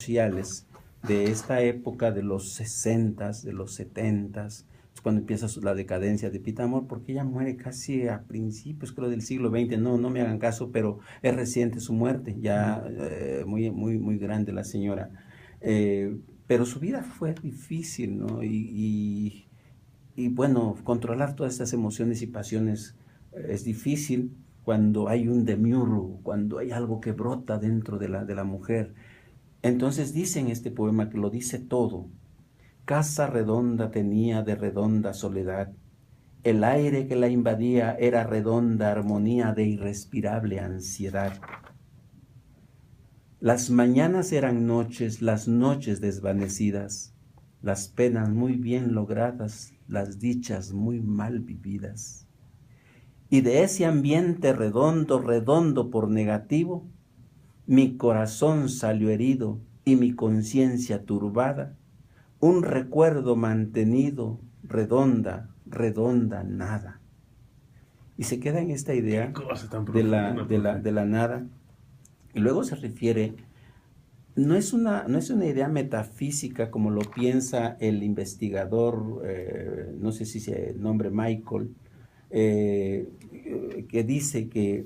sociales de esta época de los 60s, de los 70s, es cuando empieza la decadencia de Pitamor, porque ella muere casi a principios, creo, del siglo XX. No me hagan caso, pero es reciente su muerte, ya muy grande la señora. Pero su vida fue difícil, ¿no? Y bueno, controlar todas estas emociones y pasiones es difícil cuando hay un demiurgo, cuando hay algo que brota dentro de la mujer. Entonces dice en este poema que lo dice todo. Casa redonda tenía de redonda soledad. El aire que la invadía era redonda armonía de irrespirable ansiedad. Las mañanas eran noches, las noches desvanecidas, las penas muy bien logradas, las dichas muy mal vividas. Y de ese ambiente redondo, redondo por negativo, mi corazón salió herido y mi conciencia turbada, un recuerdo mantenido, redonda, redonda nada. Y se queda en esta idea de la nada. Y luego se refiere, no es una idea metafísica como lo piensa el investigador, no sé si se nombre Michael, que dice que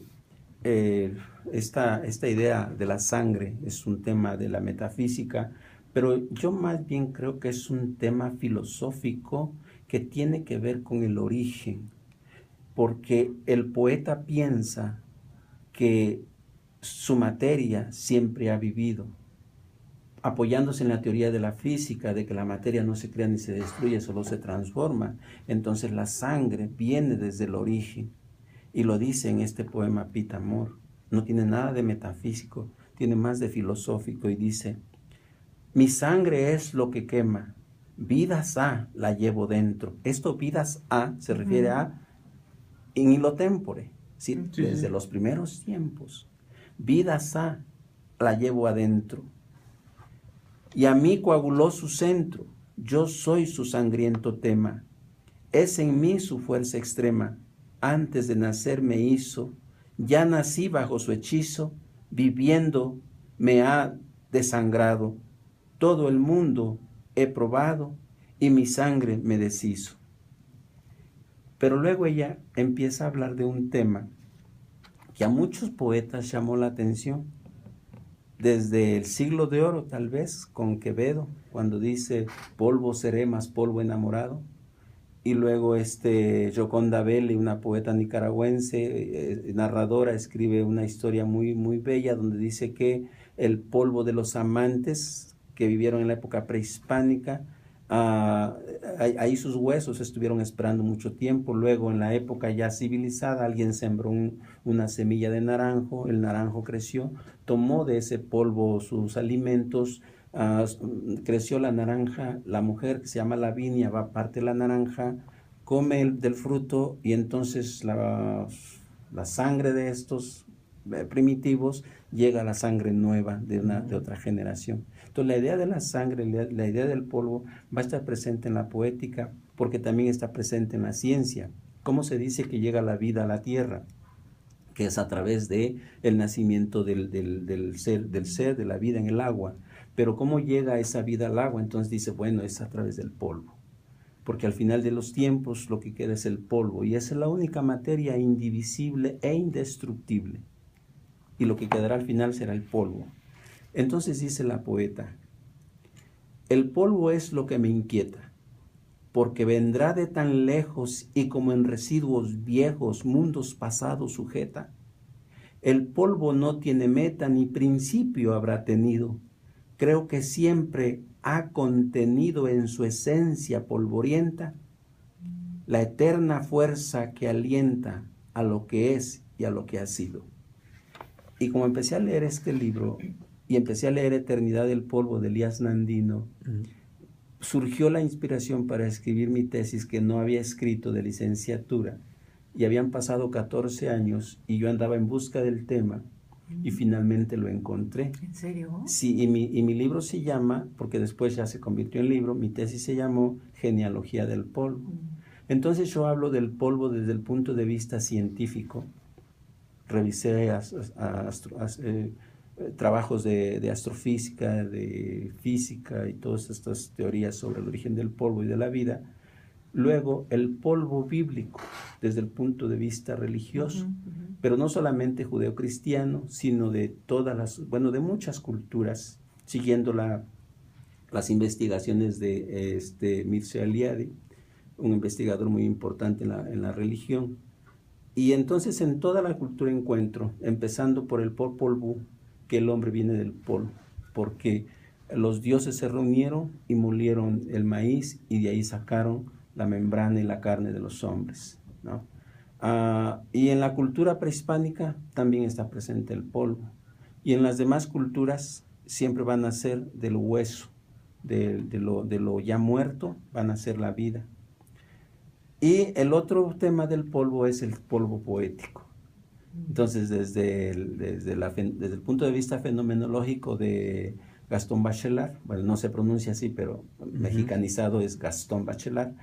esta idea de la sangre es un tema de la metafísica, pero yo más bien creo que es un tema filosófico que tiene que ver con el origen, porque el poeta piensa que su materia siempre ha vivido, apoyándose en la teoría de la física, de que la materia no se crea ni se destruye, solo se transforma. Entonces la sangre viene desde el origen, y lo dice en este poema Pitamor. No tiene nada de metafísico, tiene más de filosófico, y dice: mi sangre es lo que quema, vidas a la llevo dentro. Esto vidas a se refiere a in illo tempore, ¿sí? Desde los primeros tiempos. Vidas a la llevo adentro. Y a mí coaguló su centro, yo soy su sangriento tema. Es en mí su fuerza extrema, antes de nacer me hizo, ya nací bajo su hechizo, viviendo me ha desangrado. Todo el mundo he probado y mi sangre me deshizo. Pero luego ella empieza a hablar de un tema que a muchos poetas llamó la atención, desde el siglo de oro tal vez, con Quevedo, cuando dice polvo seré más polvo enamorado, y luego Gioconda Belli, una poeta nicaragüense, narradora, escribe una historia muy bella donde dice que el polvo de los amantes que vivieron en la época prehispánica, ahí sus huesos estuvieron esperando mucho tiempo. Luego, en la época ya civilizada, alguien sembró una semilla de naranjo, el naranjo creció, tomó de ese polvo sus alimentos, creció la naranja, la mujer que se llama Lavinia va a parte la naranja, come del fruto, y entonces la sangre de estos primitivos llega a la sangre nueva de otra generación. Entonces la idea de la sangre, la idea del polvo va a estar presente en la poética, porque también está presente en la ciencia. ¿Cómo se dice que llega la vida a la tierra? Que es a través de el nacimiento del ser, de la vida en el agua. Pero ¿cómo llega esa vida al agua? Entonces dice, bueno, es a través del polvo. Porque al final de los tiempos lo que queda es el polvo, y esa es la única materia indivisible e indestructible. Y lo que quedará al final será el polvo. Entonces dice la poeta: el polvo es lo que me inquieta, porque vendrá de tan lejos y como en residuos viejos, mundos pasados sujeta. El polvo no tiene meta ni principio habrá tenido. Creo que siempre ha contenido en su esencia polvorienta la eterna fuerza que alienta a lo que es y a lo que ha sido. Y como empecé a leer este libro y empecé a leer Eternidad del Polvo de Elías Nandino, surgió la inspiración para escribir mi tesis, que no había escrito, de licenciatura, y habían pasado 14 años y yo andaba en busca del tema y finalmente lo encontré. ¿En serio? Sí, y mi libro se llama, porque después ya se convirtió en libro, mi tesis se llamó Genealogía del Polvo. Entonces yo hablo del polvo desde el punto de vista científico. Revisé trabajos de astrofísica, de física y todas estas teorías sobre el origen del polvo y de la vida. Luego, el polvo bíblico, desde el punto de vista religioso, pero no solamente judeocristiano, sino de todas las, bueno, de muchas culturas, siguiendo las investigaciones de Mircea Eliade, un investigador muy importante en la religión. Y entonces en toda la cultura encuentro, empezando por el Popol Vuh, que el hombre viene del polvo, porque los dioses se reunieron y molieron el maíz y de ahí sacaron la membrana y la carne de los hombres, ¿no? Y en la cultura prehispánica también está presente el polvo. Y en las demás culturas siempre van a ser del hueso, de lo ya muerto, van a ser la vida. Y el otro tema del polvo es el polvo poético. Entonces, desde el punto de vista fenomenológico de Gastón Bachelard, bueno, no se pronuncia así, pero mexicanizado es Gastón Bachelard,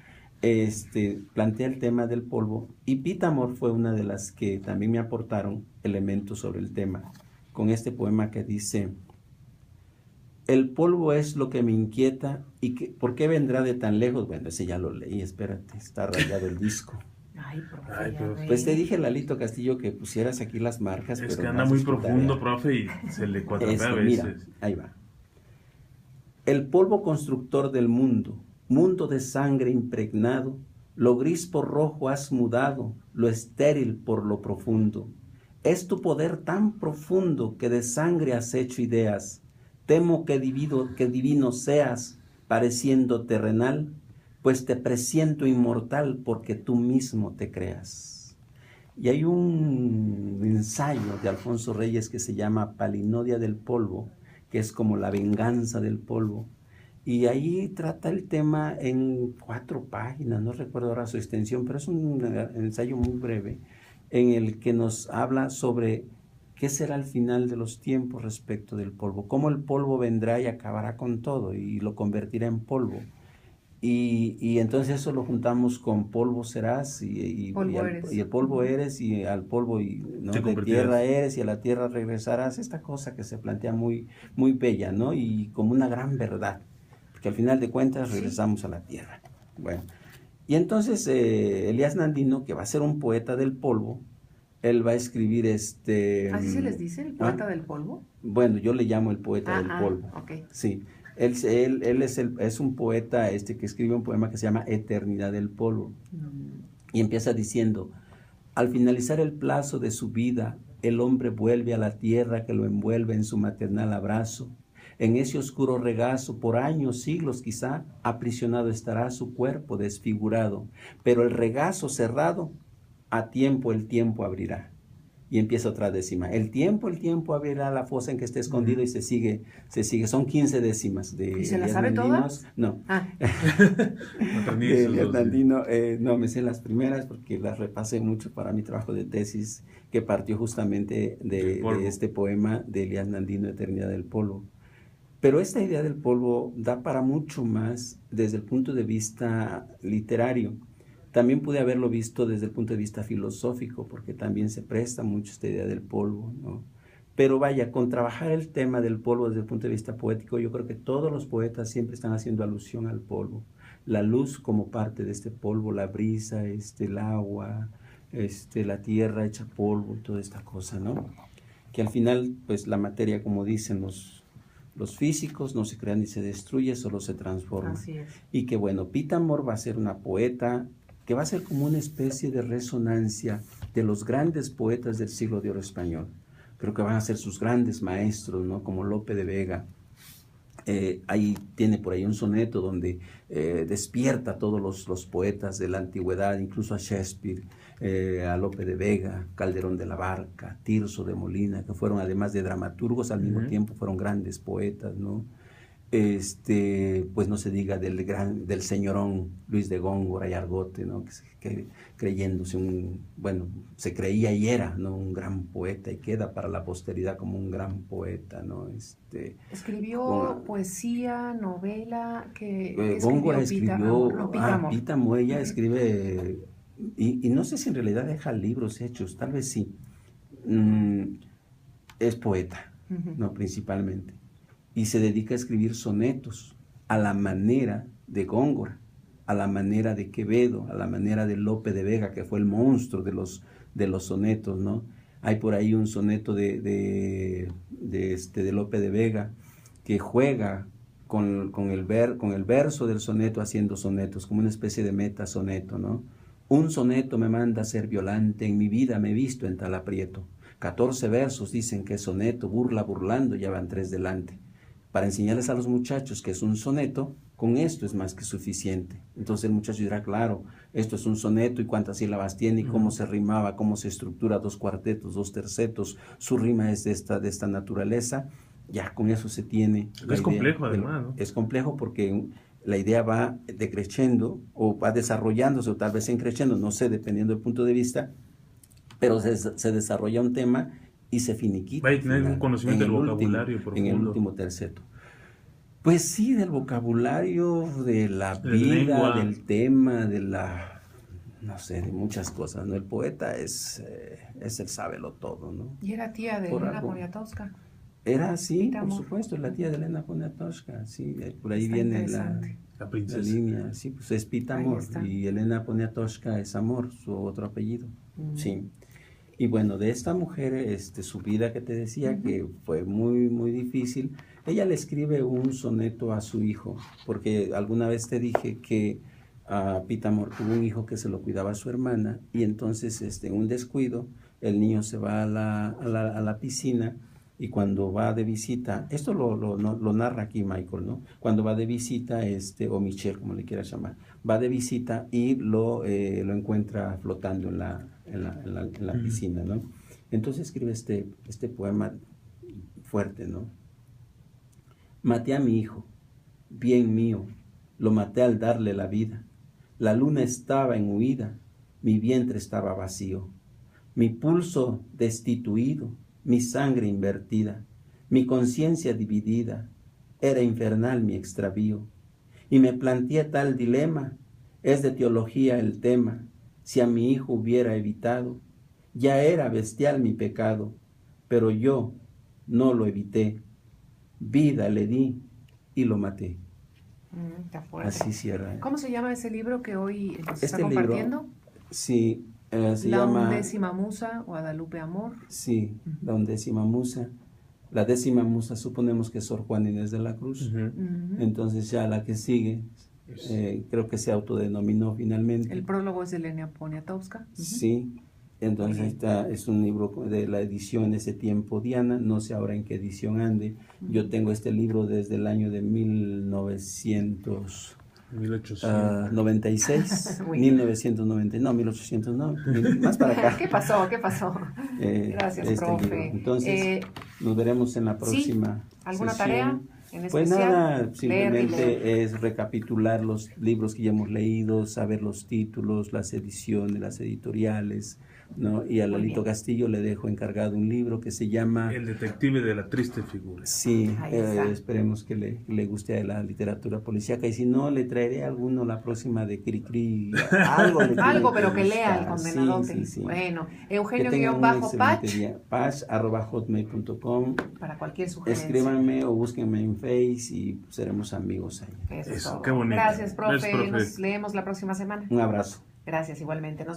plantea el tema del polvo, y Pitamor fue una de las que también me aportaron elementos sobre el tema, con este poema que dice: el polvo es lo que me inquieta, y ¿por qué vendrá de tan lejos? Bueno, ese ya lo leí, espérate, está rayado el disco. Ay, profe. Pues te dije, Lalito Castillo, que pusieras aquí las marcas. Es pero que anda muy profundo, profe, y se le cuatrapea a veces. Mira, ahí va. El polvo constructor del mundo, mundo de sangre impregnado, lo gris por rojo has mudado, lo estéril por lo profundo. Es tu poder tan profundo que de sangre has hecho ideas. Temo que divino seas, pareciendo terrenal, pues te presiento inmortal porque tú mismo te creas. Y hay un ensayo de Alfonso Reyes que se llama Palinodia del polvo, que es como la venganza del polvo. Y ahí trata el tema en 4 páginas, no recuerdo ahora su extensión, pero es un ensayo muy breve, en el que nos habla sobre qué será el final de los tiempos respecto del polvo, cómo el polvo vendrá y acabará con todo y lo convertirá en polvo. Y entonces eso lo juntamos con polvo serás y el polvo eres, y al polvo ¿no? de tierra eres, y a la tierra regresarás. Esta cosa que se plantea muy, muy bella, ¿no? Y como una gran verdad, porque al final de cuentas regresamos a la tierra. Bueno, y entonces Elías Nandino, que va a ser un poeta del polvo, él va a escribir ¿Así se les dice, el poeta del polvo? Bueno, yo le llamo el poeta del polvo. Okay. Sí. Él es un poeta que escribe un poema que se llama Eternidad del polvo. Y empieza diciendo: al finalizar el plazo de su vida, el hombre vuelve a la tierra que lo envuelve en su maternal abrazo. En ese oscuro regazo, por años, siglos quizá, aprisionado estará su cuerpo desfigurado. Pero el regazo cerrado, a tiempo el tiempo abrirá. Y empieza otra décima. El tiempo abrirá la fosa en que esté escondido, y se sigue. Son 15 décimas. ¿Y se las sabe todas? No. No, me sé las primeras porque las repasé mucho para mi trabajo de tesis, que partió justamente de este poema de Elías Nandino, Eternidad del polvo. Pero esta idea del polvo da para mucho más desde el punto de vista literario. También pude haberlo visto desde el punto de vista filosófico, porque también se presta mucho esta idea del polvo, ¿no? Pero vaya, con trabajar el tema del polvo desde el punto de vista poético, yo creo que todos los poetas siempre están haciendo alusión al polvo. La luz como parte de este polvo, la brisa, el agua, la tierra hecha polvo, toda esta cosa, ¿no? Que al final, pues la materia, como dicen los físicos, no se crea ni se destruye, solo se transforma. Así es. Y que bueno, Pitamor va a ser una poeta que va a ser como una especie de resonancia de los grandes poetas del siglo de oro español. Creo que van a ser sus grandes maestros, ¿no? Como Lope de Vega. Ahí tiene por ahí un soneto donde despierta a todos los poetas de la antigüedad, incluso a Shakespeare, a Lope de Vega, Calderón de la Barca, Tirso de Molina, que fueron, además de dramaturgos, al mismo tiempo fueron grandes poetas, ¿no? Pues no se diga del señorón Luis de Góngora y Argote, ¿no? Que creyéndose se creía y era, ¿no? Un gran poeta, y queda para la posteridad como un gran poeta, ¿no? Escribió poesía, novela, Góngora escribió, Pitamor. Ella escribe, y no sé si en realidad deja libros hechos, tal vez sí. Es poeta. no principalmente. Y se dedica a escribir sonetos a la manera de Góngora, a la manera de Quevedo, a la manera de Lope de Vega, que fue el monstruo de los sonetos, ¿no? Hay por ahí un soneto de Lope de Vega que juega con el verso del soneto haciendo sonetos, como una especie de metasoneto, ¿no? Un soneto me manda a ser violante, en mi vida me he visto en tal aprieto. 14 versos dicen que es soneto, burla burlando, ya van 3 delante. Para enseñarles a los muchachos que es un soneto, con esto es más que suficiente. Entonces el muchacho dirá, claro, esto es un soneto y cuántas sílabas tiene y cómo se rimaba, cómo se estructura 2 cuartetos, 2 tercetos, su rima es de esta naturaleza. Ya con eso se tiene. Es complejo además, ¿no? Es complejo porque la idea va decreciendo o va desarrollándose o tal vez creciendo, no sé, dependiendo del punto de vista, pero se desarrolla un tema y se finiquita. Va a tener un conocimiento del vocabulario profundo. En el último terceto. Pues sí, del vocabulario, de la vida, lengua, del tema, de la, no sé, de muchas cosas, ¿no? El poeta es el sábelo todo, ¿no? Y era tía de Elena Poniatowska. Era así, por supuesto, la tía de Elena Poniatowska, sí, por ahí viene la línea, sí, pues es Pitamor, y Elena Poniatowska es Amor, su otro apellido, sí. Y bueno, de esta mujer, su vida que te decía, que fue muy, muy difícil, ella le escribe un soneto a su hijo, porque alguna vez te dije que Pitamor tuvo un hijo que se lo cuidaba a su hermana, y entonces, en un descuido, el niño se va a la piscina, y cuando va de visita, esto lo narra aquí Michael, ¿no? Cuando va de visita, o Michelle, como le quieras llamar, va de visita y lo encuentra flotando en la piscina, ¿no? Entonces escribe este poema fuerte, ¿no? Maté a mi hijo, bien mío, lo maté al darle la vida. La luna estaba en huida, mi vientre estaba vacío, mi pulso destituido, mi sangre invertida, mi conciencia dividida, era infernal mi extravío. Y me planteé tal dilema, es de teología el tema, si a mi hijo hubiera evitado, ya era bestial mi pecado, pero yo no lo evité, vida le di y lo maté. Así cierra. ¿Cómo se llama ese libro que hoy nos está compartiendo? Libro, sí. Se la llama, 11ª musa, Guadalupe Amor. Sí, la 11ª musa. La 10ª musa suponemos que es Sor Juana Inés de la Cruz. Entonces ya la que sigue, creo que se autodenominó finalmente. El prólogo es de Elena Poniatowska. Sí, entonces es un libro de la edición en ese tiempo Diana, no sé ahora en qué edición ande. Yo tengo este libro desde el año de 1896, 1990, no, 1800 no, más para acá. ¿Qué pasó? Gracias, profe. Entonces, nos veremos en la próxima ¿Alguna sesión. Tarea en especial? Pues nada, simplemente es recapitular los libros que ya hemos leído, saber los títulos, las ediciones, las editoriales, ¿no? Y a Lalito Castillo le dejo encargado un libro que se llama El detective de la triste figura. Sí, esperemos que le guste a la literatura policíaca, y si no, le traeré alguno la próxima de Cricri, algo pero que lea el condenadote. Sí. Bueno, Eugenio-Pach pach@hotmail.com. para cualquier sugerencia. Escríbanme o búsquenme en Face y seremos amigos ahí. Eso, qué bonito. Gracias, profe. Nos leemos la próxima semana. Un abrazo. Gracias, igualmente.